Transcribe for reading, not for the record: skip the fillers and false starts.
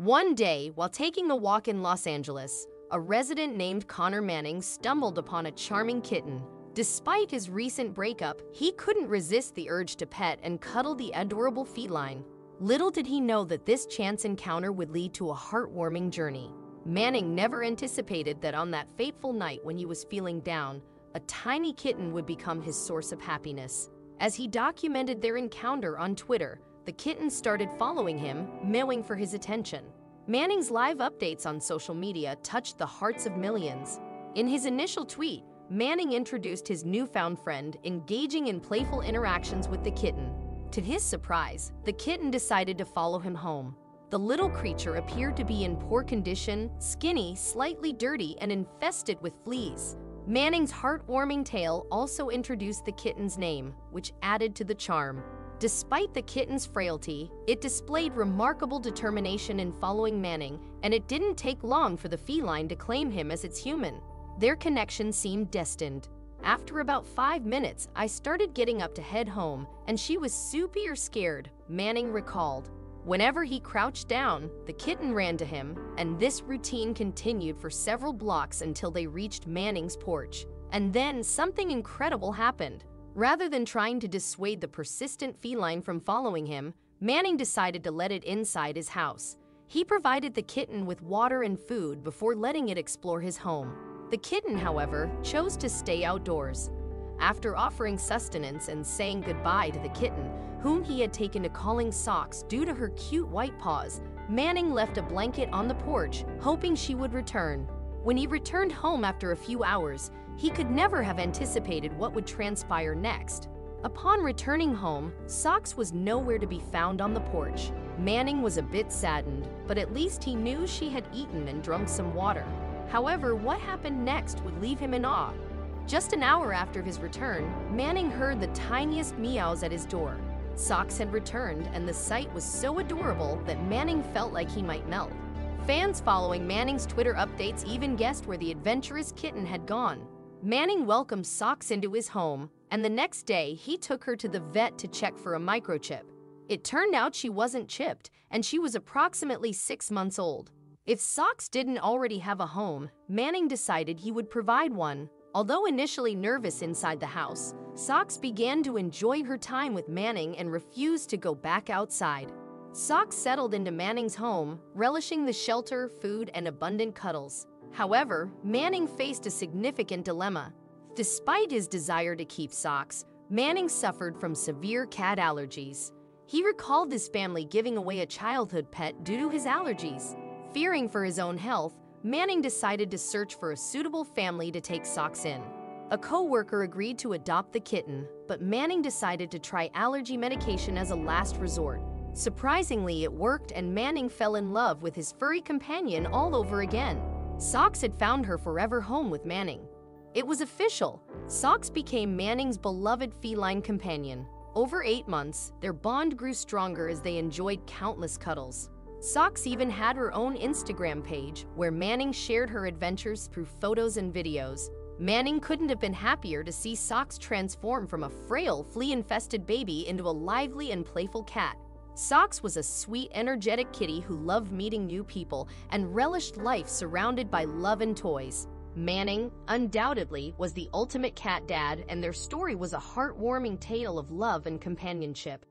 One day, while taking a walk in Los Angeles, a resident named Connor Mannings stumbled upon a charming kitten. Despite his recent breakup, he couldn't resist the urge to pet and cuddle the adorable feline. Little did he know that this chance encounter would lead to a heartwarming journey. Manning never anticipated that on that fateful night when he was feeling down, a tiny kitten would become his source of happiness. As he documented their encounter on Twitter, the kitten started following him, meowing for his attention. Manning's live updates on social media touched the hearts of millions. In his initial tweet, Manning introduced his newfound friend, engaging in playful interactions with the kitten. To his surprise, the kitten decided to follow him home. The little creature appeared to be in poor condition, skinny, slightly dirty, and infested with fleas. Manning's heartwarming tale also introduced the kitten's name, which added to the charm. Despite the kitten's frailty, it displayed remarkable determination in following Manning, and it didn't take long for the feline to claim him as its human. Their connection seemed destined. After about 5 minutes, I started getting up to head home, and she was super scared, Manning recalled. Whenever he crouched down, the kitten ran to him, and this routine continued for several blocks until they reached Manning's porch. And then something incredible happened. Rather than trying to dissuade the persistent feline from following him, Manning decided to let it inside his house. He provided the kitten with water and food before letting it explore his home. The kitten, however, chose to stay outdoors. After offering sustenance and saying goodbye to the kitten, whom he had taken to calling Socks due to her cute white paws, Manning left a blanket on the porch, hoping she would return. When he returned home after a few hours, he could never have anticipated what would transpire next. Upon returning home, Socks was nowhere to be found on the porch. Manning was a bit saddened, but at least he knew she had eaten and drunk some water. However, what happened next would leave him in awe. Just an hour after his return, Manning heard the tiniest meows at his door. Socks had returned, and the sight was so adorable that Manning felt like he might melt. Fans following Manning's Twitter updates even guessed where the adventurous kitten had gone. Manning welcomed Socks into his home, and the next day he took her to the vet to check for a microchip. It turned out she wasn't chipped, and she was approximately 6 months old. If Socks didn't already have a home, Manning decided he would provide one. Although initially nervous inside the house, Socks began to enjoy her time with Manning and refused to go back outside. Socks settled into Manning's home, relishing the shelter, food, and abundant cuddles. However, Manning faced a significant dilemma. Despite his desire to keep Socks, Manning suffered from severe cat allergies. He recalled his family giving away a childhood pet due to his allergies. Fearing for his own health, Manning decided to search for a suitable family to take Socks in. A co-worker agreed to adopt the kitten, but Manning decided to try allergy medication as a last resort. Surprisingly, it worked, and Manning fell in love with his furry companion all over again. Socks had found her forever home with Manning. It was official. Socks became Manning's beloved feline companion. Over 8 months, their bond grew stronger as they enjoyed countless cuddles. Socks even had her own Instagram page, where Manning shared her adventures through photos and videos. Manning couldn't have been happier to see Socks transform from a frail, flea-infested baby into a lively and playful cat. Socks was a sweet, energetic kitty who loved meeting new people and relished life surrounded by love and toys. Manning, undoubtedly, was the ultimate cat dad, and their story was a heartwarming tale of love and companionship.